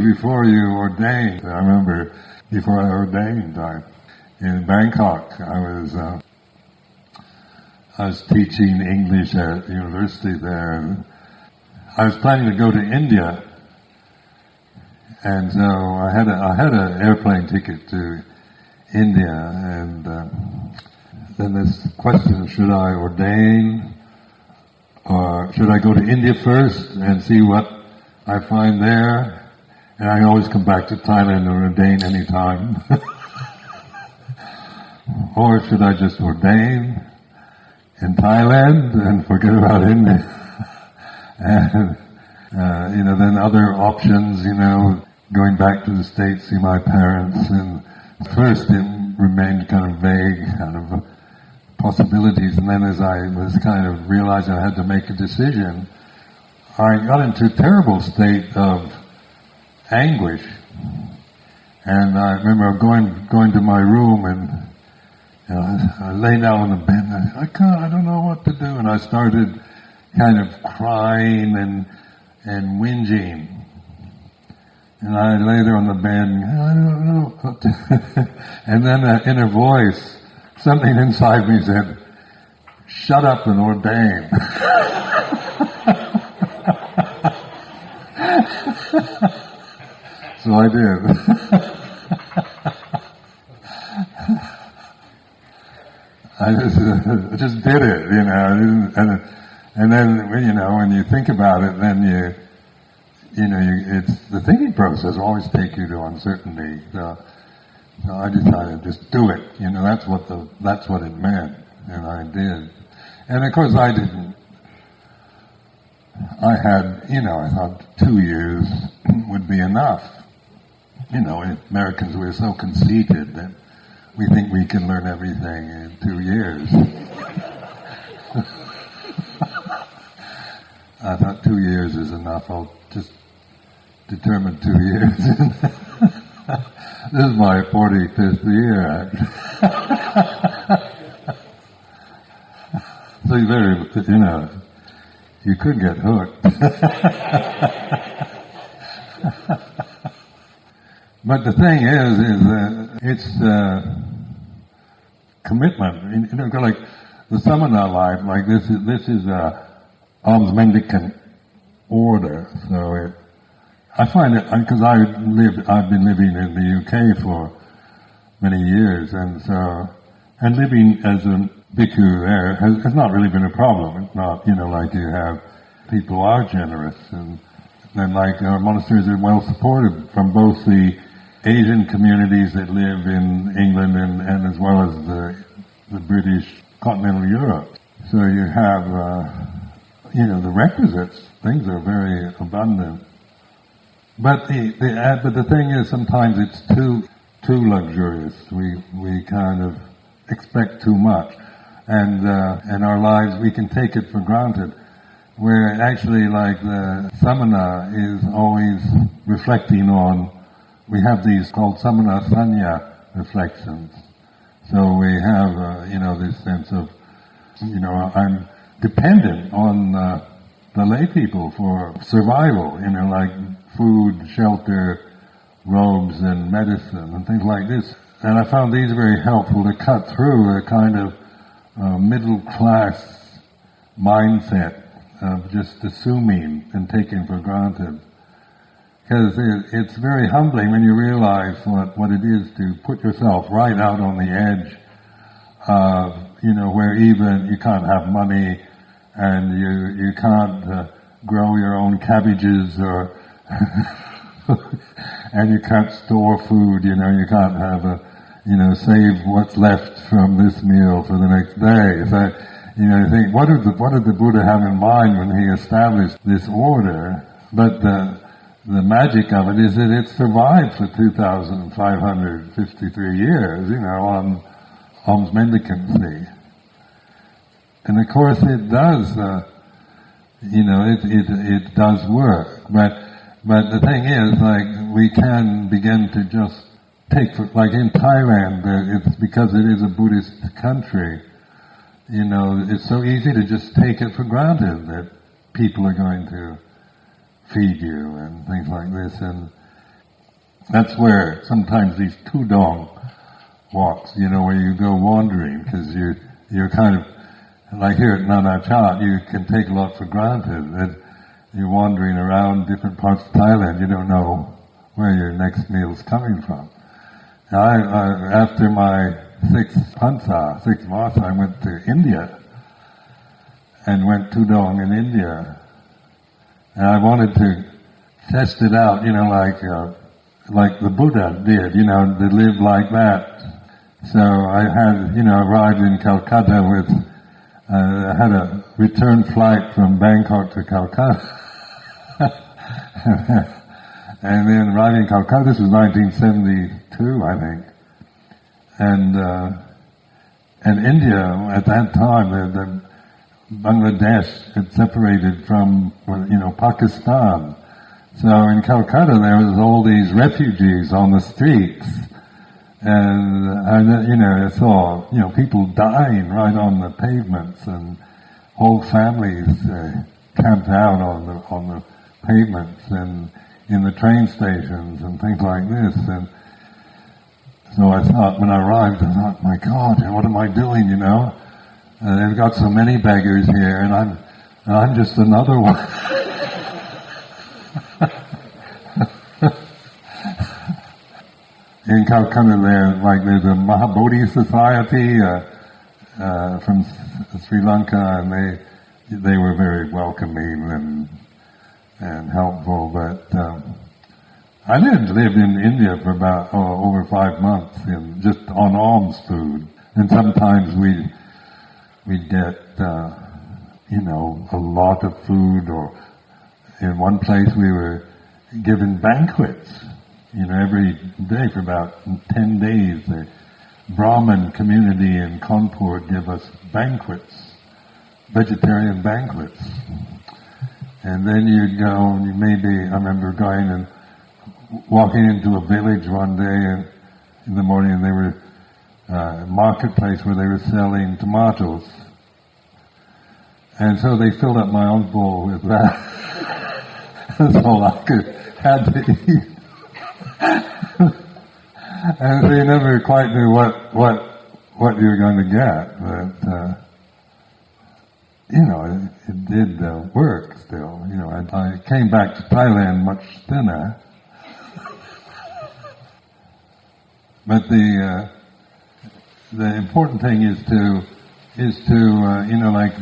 Before you ordained, I remember before I ordained, in Bangkok, I was teaching English at university there, and I was planning to go to India, and so I had an airplane ticket to India, and then this question: should I ordain, or should I go to India first and see what I find there? And I always come back to Thailand and ordain any time. Or should I just ordain in Thailand and forget about India? And, then other options, going back to the States, see my parents. And first it remained kind of vague, kind of possibilities. And then as I was kind of realizing I had to make a decision, I got into a terrible state of anguish. And I remember going to my room, and I lay down on the bed, and I don't know what to do, and I started kind of crying and whinging. And I lay there on the bed, and I don't know what to and then an inner voice, something inside me said, "Shut up and ordain." So I did. I just did it, and then when you think about it, then it's the thinking process always takes you to uncertainty. So I decided just do it. That's what it meant, and I did. And of course I didn't. I thought 2 years would be enough. Americans, we're so conceited that we think we can learn everything in 2 years. I thought 2 years is enough. I'll just determine 2 years. This is my 45th year, actually. So you could get hooked. But the thing is that it's commitment. Like the Samana life, like this is a alms mendicant order. So I find it, because I've been living in the UK for many years, and living as a bhikkhu there has not really been a problem. It's not, like you have people who are generous, and like our monasteries are well supported from both the Asian communities that live in England and as well as the British continental Europe. So you have, the requisites. Things are very abundant. But the thing is, sometimes it's too luxurious. We kind of expect too much, and our lives, we can take it for granted. Where actually, like the samana is always reflecting on. We have these called samana sanya reflections. So we have, this sense of, I'm dependent on the lay people for survival, like food, shelter, robes, and medicine, and things like this. And I found these very helpful to cut through a kind of middle-class mindset of just assuming and taking for granted. Because it's very humbling when you realize what it is to put yourself right out on the edge of, where even you can't have money, and you can't grow your own cabbages, or and you can't store food, you can't have save what's left from this meal for the next day. So, you think, what did the Buddha have in mind when he established this order? But the magic of it is that it survived for 2,553 years, on alms mendicancy. And of course it does, it does work. But the thing is, like, we can begin to just take, like in Thailand, it's because it is a Buddhist country, it's so easy to just take it for granted that people are going to feed you and things like this, and That's where sometimes these tudong walks, where you go wandering, because you're kind of, like here at Nanachat, you can take a lot for granted, that you're wandering around different parts of Thailand, you don't know where your next meal's coming from. After my sixth Masa, I went to India, and went tudong in India. And I wanted to test it out, like the Buddha did, to live like that. So I had, arrived in Calcutta with, I had a return flight from Bangkok to Calcutta. And then arriving in Calcutta, this was 1972, I think. And India, at that time, the Bangladesh had separated from, Pakistan. So in Calcutta there was all these refugees on the streets. And I saw, people dying right on the pavements, and whole families camped out on the pavements and in the train stations and things like this. And so I thought, when I arrived, I thought, my God, what am I doing, they've got so many beggars here, and I'm just another one. In Calcutta there's a Mahabodhi Society from Sri Lanka, and they were very welcoming and helpful, but I lived in India for about over 5 months, just on alms food, and sometimes we'd get a lot of food, or in one place we were given banquets, every day for about 10 days. The Brahmin community in Kanpur would give us banquets, vegetarian banquets. And then you'd go, I remember going and walking into a village one day, and in the morning, and they were a marketplace where they were selling tomatoes. And so they filled up my own bowl with that. That's all I had to eat. And so you never quite knew what you were going to get, but it did work still. I came back to Thailand much thinner, but the important thing is to like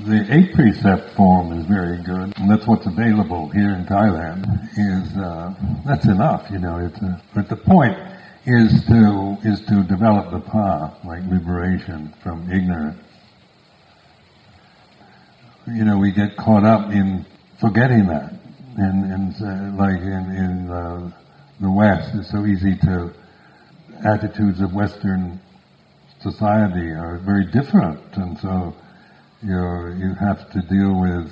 the 8 precept form is very good, and that's what's available here in Thailand. That's enough, but the point is to develop the path, like liberation from ignorance. We get caught up in forgetting that, and like in the West, it's so easy to, attitudes of Western society are very different, and so you have to deal with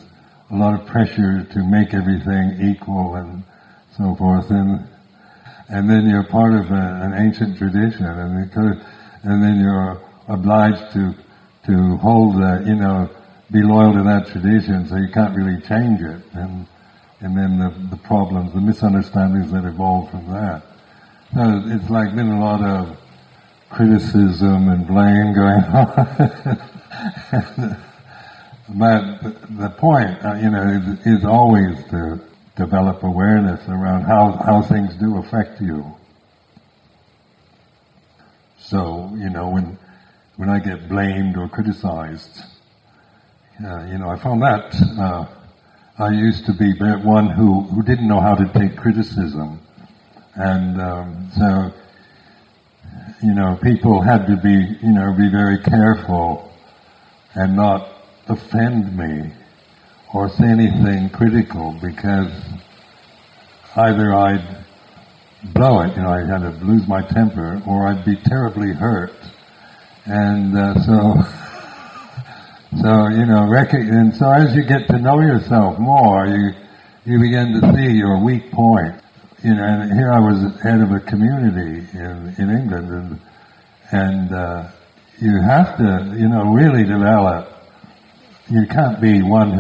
a lot of pressure to make everything equal and so forth, and then you're part of an ancient tradition, and then you're obliged to hold be loyal to that tradition, so you can't really change it, and then the problems, the misunderstandings that evolve from that. So it's like been a lot of criticism and blame going on. But the point, is always to develop awareness around how things do affect you. So, when I get blamed or criticized, I found that I used to be one who didn't know how to take criticism, and so people had to be very careful and not offend me or say anything critical, because either I'd blow it, I had to lose my temper, or I'd be terribly hurt, and so and so as you get to know yourself more, you begin to see your weak point. And here I was head of a community in England, and you have to, really develop. You can't be one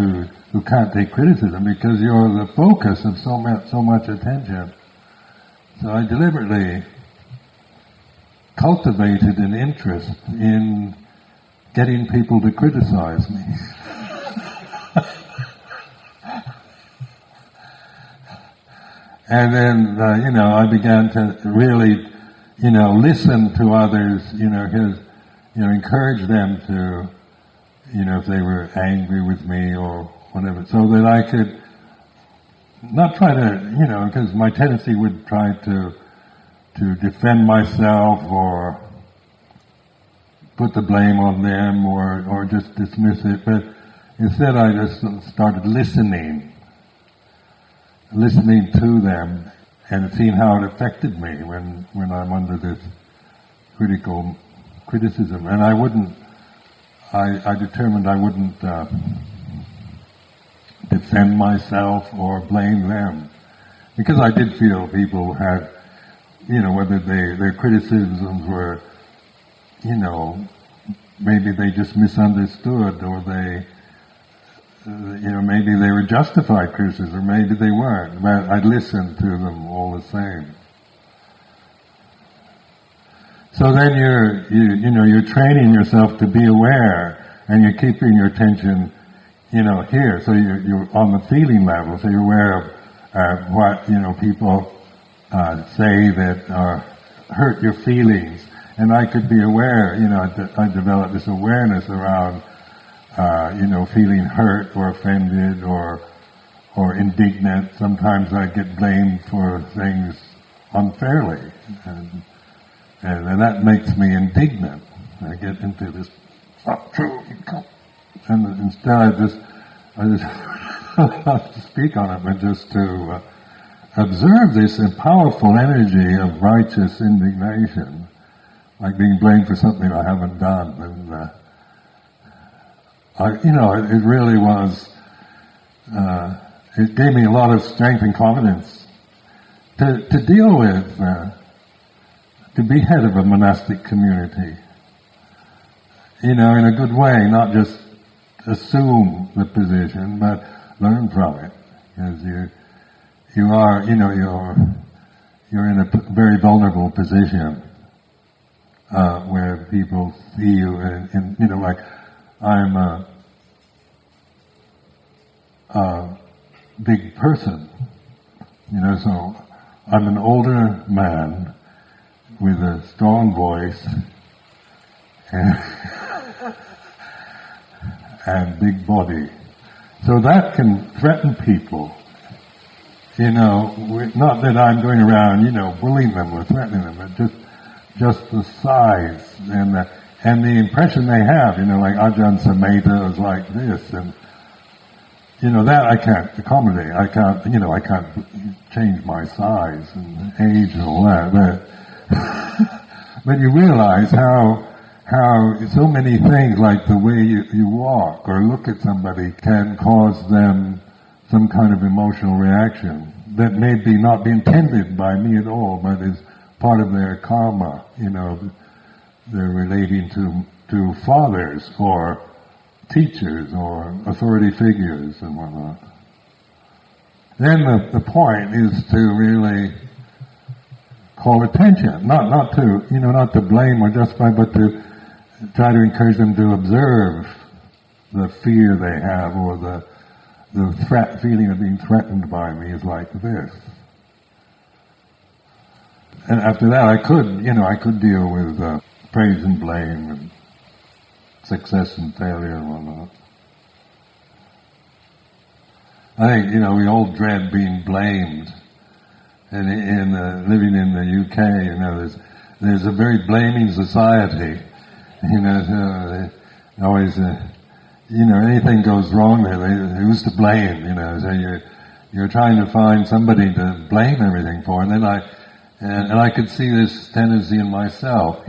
who can't take criticism, because you're the focus of so much attention. So I deliberately cultivated an interest in getting people to criticize me. And then, I began to really, listen to others, encourage them to, if they were angry with me or whatever, so that I could not try to, because my tendency would try to defend myself or put the blame on them or just dismiss it, but instead I just started listening to them and seeing how it affected me when I'm under this criticism. And I determined I wouldn't defend myself or blame them, because I did feel people had, whether their criticisms were, maybe they just misunderstood, or they, maybe they were justified criticism, or maybe they weren't, but I'd listen to them all the same. So then you're training yourself to be aware, and you're keeping your attention, here. So you're on the feeling level, so you're aware of what, people say that hurt your feelings. And I could be aware, I developed this awareness around, feeling hurt or offended or indignant. Sometimes I get blamed for things unfairly, and that makes me indignant. I get into this, it's not true, and instead I just not to speak on it, but just to observe this powerful energy of righteous indignation, like being blamed for something I haven't done, and it really was. It gave me a lot of strength and confidence to deal with, to be head of a monastic community. In a good way, not just assume the position, but learn from it, because you are, you're in a very vulnerable position where people see you, and like I'm a big person, so I'm an older man with a strong voice and big body. So that can threaten people. Not that I'm going around, bullying them or threatening them, but just the size and the impression they have, like Ajahn Sumedho is like this, and that I can't accommodate. I can't change my size and age and all that, but you realize how so many things, like the way you walk or look at somebody, can cause them some kind of emotional reaction that may not be intended by me at all, but is part of their karma. They're relating to fathers or teachers or authority figures and whatnot. Then the point is to really call attention, not to blame or justify, but to try to encourage them to observe the fear they have, or the feeling of being threatened by me is like this. And after that, I could deal with praise and blame and success and failure and whatnot. I think, we all dread being blamed. And living in the UK, there's a very blaming society. Always, anything goes wrong there, who's to blame? So you're trying to find somebody to blame everything for. And then I could see this tendency in myself,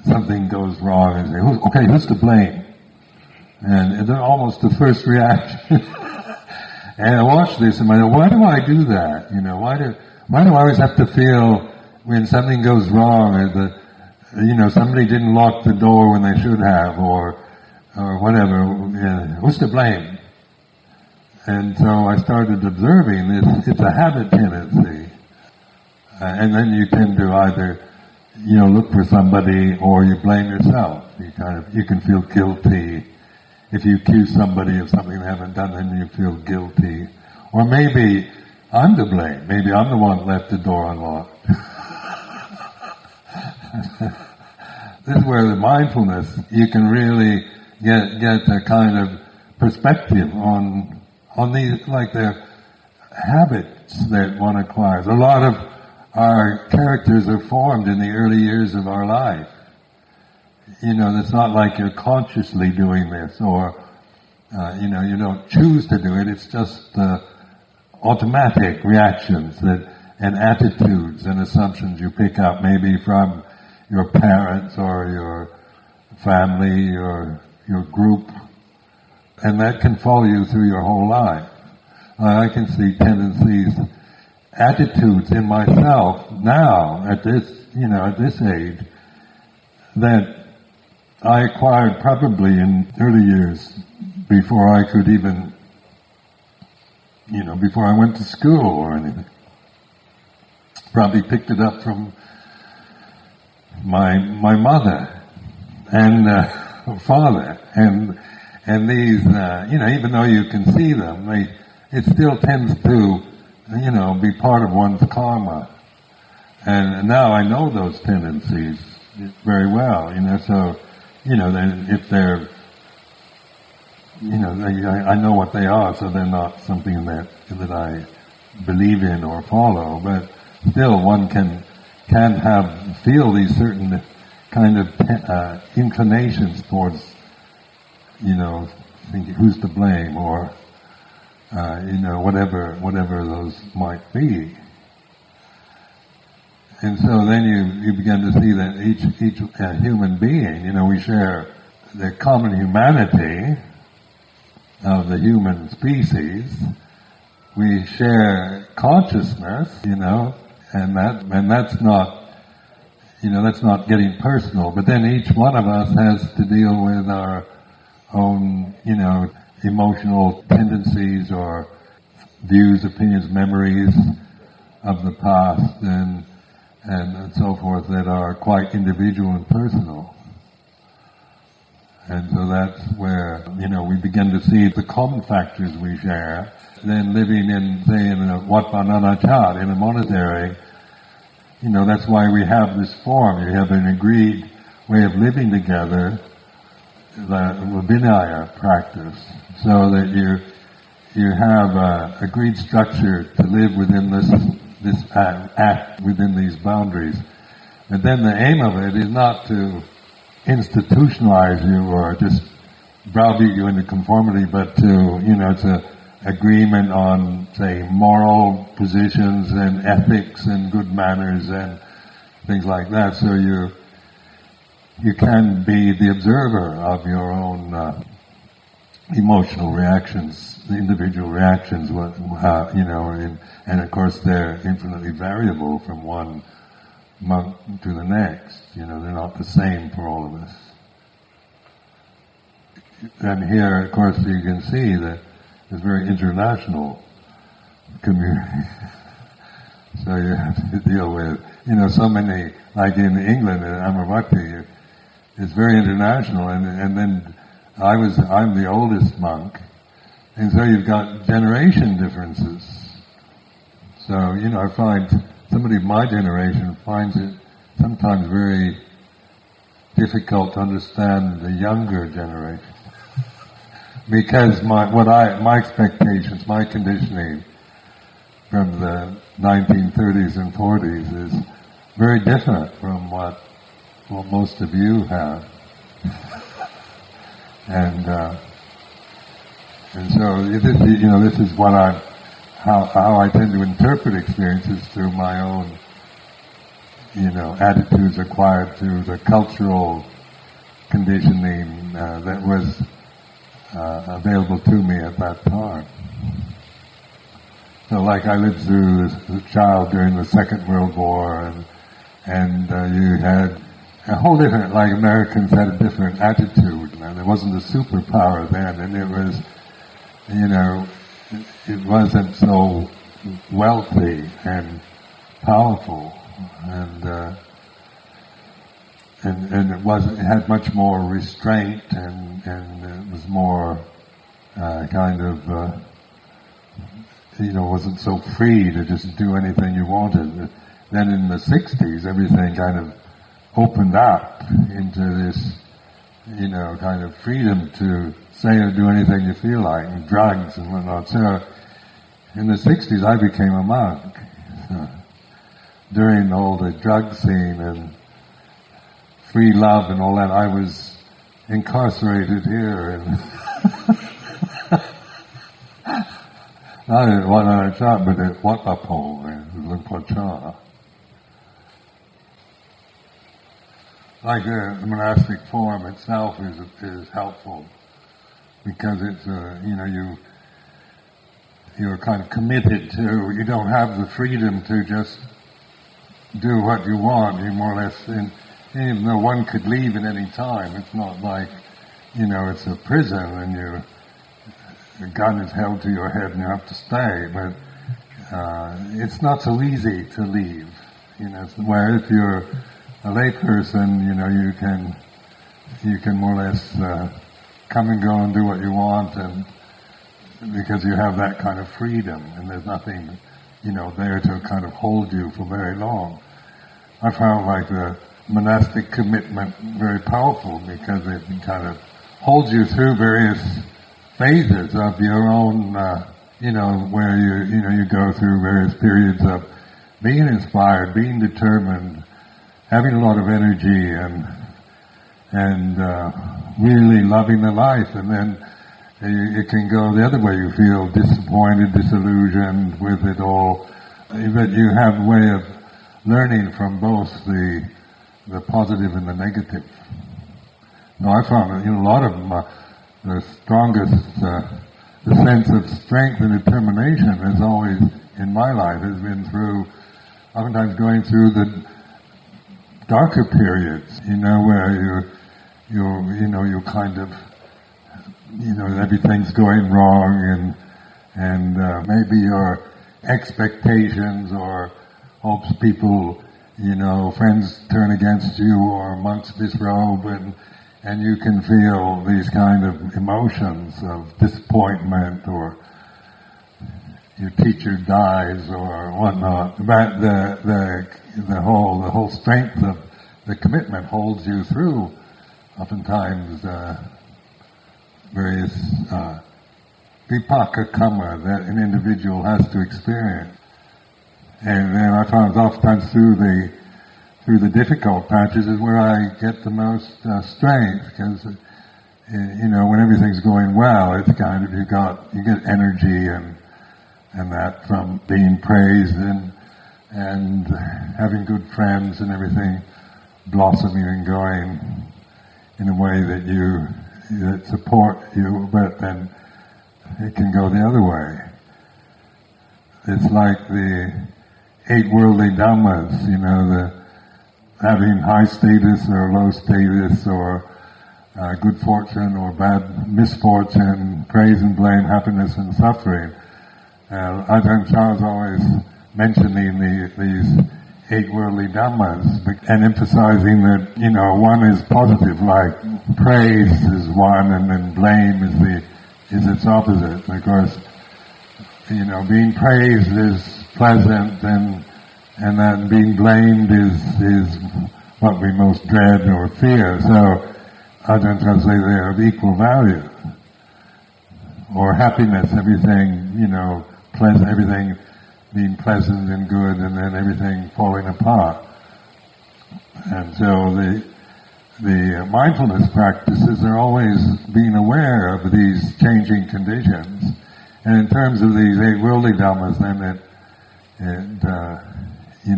something goes wrong and say, who's to blame? And then almost the first reaction. And I watch this and I go, why do I do that? Why do I always have to feel when something goes wrong, or somebody didn't lock the door when they should have, or whatever, who's to blame? And so I started observing this. It's a habit tendency. And then you tend to either, look for somebody or you blame yourself. You can feel guilty. If you accuse somebody of something they haven't done, then you feel guilty. Or maybe I'm to blame. Maybe I'm the one that left the door unlocked. This is where the mindfulness, you can really get a kind of perspective on these, like the habits that one acquires. A lot of our characters are formed in the early years of our life. It's not like you're consciously doing this, or you don't choose to do it. It's just automatic reactions and attitudes and assumptions you pick up, maybe from your parents or your family or your group, and that can follow you through your whole life. I can see tendencies, attitudes in myself now at this age that I acquired probably in early years before I could even, before I went to school or anything. Probably picked it up from my mother and father, and these, even though you can see them, it still tends to, be part of one's karma. And now I know those tendencies very well, so, then if they're, I know what they are, so they're not something that I believe in or follow, but still one can feel these certain kind of inclinations towards, thinking who's to blame, or whatever those might be. And so then you begin to see that each human being, we share the common humanity of the human species. We share consciousness, and that's not, that's not getting personal. But then each one of us has to deal with our own, emotional tendencies or views, opinions, memories of the past, and so forth, that are quite individual and personal. And so that's where, we begin to see the common factors we share. Then living in, say, in a Wat Pah in a monastery, that's why we have this form. You have an agreed way of living together, the Vinaya practice, so that you have a agreed structure to live within this act within these boundaries. And then the aim of it is not to institutionalize you or just browbeat you into conformity, but to, it's a agreement on, say, moral positions and ethics and good manners and things like that. So you can be the observer of your own emotional reactions, the individual reactions, and of course they're infinitely variable from one monk to the next. They're not the same for all of us. And here, of course, you can see that it's very international community. So you have to deal with, so many, like in England, in Amaravati, it's very international, and then I'm the oldest monk, and so you've got generation differences. So, I find somebody of my generation finds it sometimes very difficult to understand the younger generation. Because my expectations, my conditioning from the 1930s and 40s is very different from what most of you have. And so this is what how I tend to interpret experiences through my own, attitudes acquired through the cultural conditioning that was available to me at that time. So, like, I lived through as a child during the Second World War, and you had a whole different, like, Americans had a different attitude, and there wasn't a superpower then, and it was, it wasn't so wealthy and powerful, and it had much more restraint, and it was more kind of wasn't so free to just do anything you wanted. Then in the 60s, everything kind of opened up into this, kind of freedom to say or do anything you feel like, and drugs and whatnot. So in the 60s, I became a monk. So, during all the drug scene and free love and all that, I was incarcerated here in not at Wananacha, but at Watapo in Lumpur. Like the monastic form itself is helpful, because it's you're kind of committed to. You don't have the freedom to just do what you want. You more or less, even though one could leave at any time, it's not like it's a prison and the gun is held to your head and you have to stay. But it's not so easy to leave. Where if you're a layperson, you can more or less come and go and do what you want, and because you have that kind of freedom, and there's nothing, there to kind of hold you for very long. I found like the monastic commitment very powerful, because it kind of holds you through various phases of your own, where you go through various periods of being inspired, being determined, having a lot of energy, and really loving the life. And then it can go the other way. You feel disappointed, disillusioned with it all. But you have a way of learning from both the positive and the negative. Now, I found that a lot of them, the strongest, the sense of strength and determination has always, in my life, has been through, oftentimes going through the darker periods, where you're kind of, everything's going wrong, and maybe your expectations or hopes people, friends turn against you, or monks disrobe, and you can feel these kind of emotions of disappointment, or your teacher dies or whatnot. But the whole strength of the commitment holds you through oftentimes various vipaka karma that an individual has to experience. And then I found oftentimes through the difficult patches is where I get the most strength, because when everything's going well, it's kind of you get energy and that from being praised and having good friends and everything blossoming and going in a way that support you, but then it can go the other way. It's like the 8 worldly Dhammas, the having high status or low status, or good fortune or bad misfortune, praise and blame, happiness and suffering. Ajahn Chah's always mentioning these 8 worldly Dhammas, and emphasizing that, one is positive, like praise is one, and then blame is its opposite. And of course, being praised is pleasant, and then being blamed is what we most dread or fear. So Ajahn Chah say they are of equal value. Or happiness, everything, pleasant, everything being pleasant and good, and then everything falling apart. And so the mindfulness practices are always being aware of these changing conditions. And in terms of these 8 worldly Dhammas, then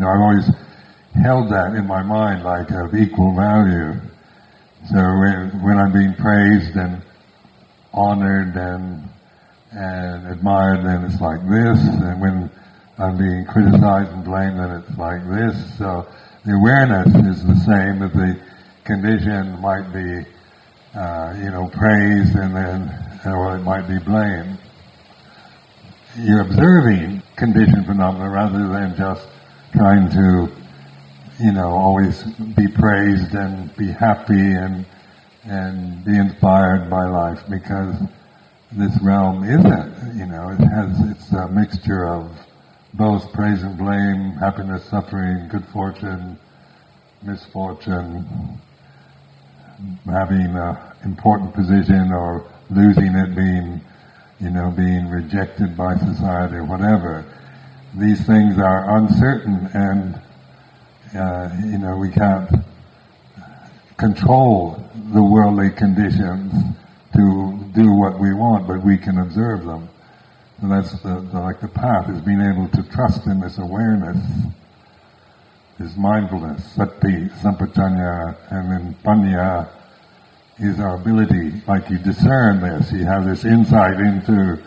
I've always held that in my mind, like of equal value. So when I'm being praised and honored and admired, then it's like this, and when I'm being criticized and blamed, then it's like this. So the awareness is the same, that the condition might be, praised, and then, or it might be blamed. you're observing conditioned phenomena rather than just trying to, always be praised and be happy and be inspired by life, because this realm isn't, it's a mixture of both praise and blame, happiness, suffering, good fortune, misfortune, having an important position or losing it, being rejected by society or whatever. These things are uncertain, and we can't control the worldly conditions to do what we want, but we can observe them. And that's the path, is being able to trust in this awareness, this mindfulness, sati, sampajanya, and then panya is our ability, like you discern this, you have this insight into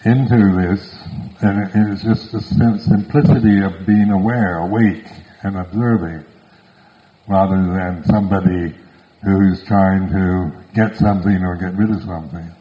this, and it is just the simplicity of being aware, awake, and observing, rather than somebody who's trying to get something or get rid of something.